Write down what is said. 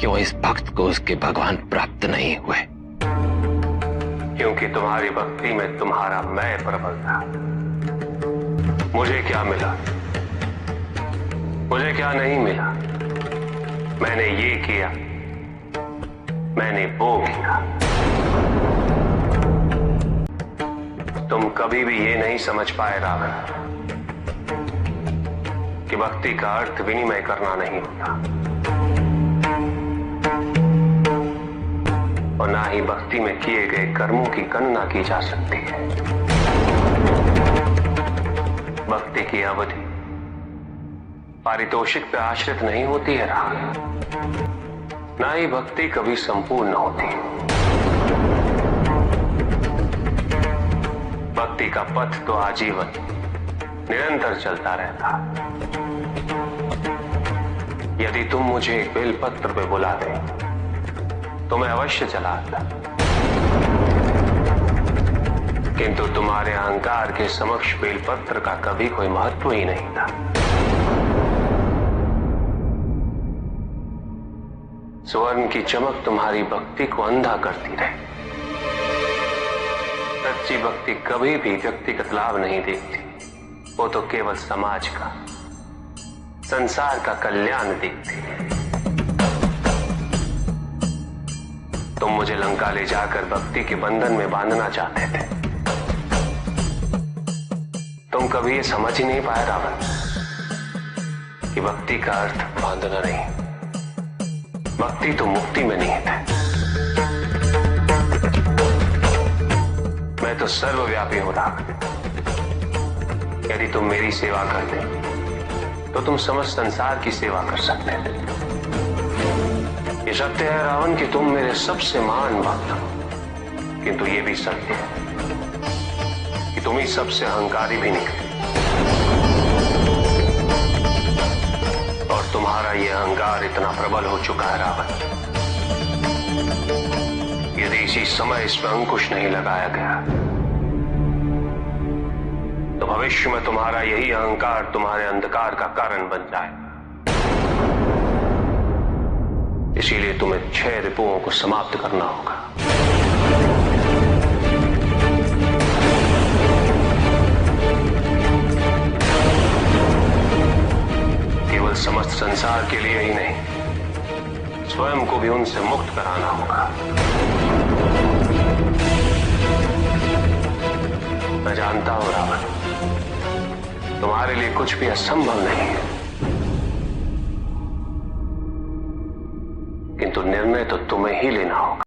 क्यों इस भक्त को उसके भगवान प्राप्त नहीं हुए? क्योंकि तुम्हारी भक्ति में तुम्हारा मैं प्रबल था। मुझे क्या मिला, मुझे क्या नहीं मिला? मैंने ये किया, मैंने वो किया। तुम कभी भी ये नहीं समझ पाए रावण कि भक्ति का अर्थ विनिमय करना नहीं होता, और ना ही भक्ति में किए गए कर्मों की गणना की जा सकती है। भक्ति की अवधि पारितोषिक पर आश्रित नहीं होती है रावण, ना ही भक्ति कभी संपूर्ण होती है। भक्ति का पथ तो आजीवन निरंतर चलता रहता। यदि तुम मुझे एक बेलपत्र पे बुला दे तो मैं अवश्य चला आता, किंतु तुम्हारे अहंकार के समक्ष बेलपत्र का कभी कोई महत्व ही नहीं था। स्वर्ण की चमक तुम्हारी भक्ति को अंधा करती रही। सच्ची भक्ति कभी भी व्यक्तिगत लाभ नहीं देखती, वो तो केवल समाज का, संसार का कल्याण देखती है। तुम मुझे लंका ले जाकर भक्ति के बंधन में बांधना चाहते थे। तुम कभी ये समझ ही नहीं पाए रावण कि भक्ति का अर्थ बांधना नहीं, भक्ति तो मुक्ति में नहीं है। मैं तो सर्वव्यापी हूं रावण। यदि तुम मेरी सेवा करते तो तुम समस्त संसार की सेवा कर सकते थे। ये सत्य है रावण कि तुम मेरे सबसे महान भक्त हो, किंतु ये भी सत्य है कि तुम ही सबसे अहंकारी भी निकले, और तुम्हारा ये अहंकार इतना प्रबल हो चुका है रावण, यदि इसी समय इस पर अंकुश नहीं लगाया गया तो भविष्य में तुम्हारा यही अहंकार तुम्हारे अंधकार का कारण बन जाए। इसीलिए तुम्हें 6 रिपुओं को समाप्त करना होगा। केवल समस्त संसार के लिए ही नहीं, स्वयं को भी उनसे मुक्त कराना होगा। मैं जानता हूं रावण, तुम्हारे लिए कुछ भी असंभव नहीं है, किंतु निर्णय तो तुम्हें ही लेना होगा।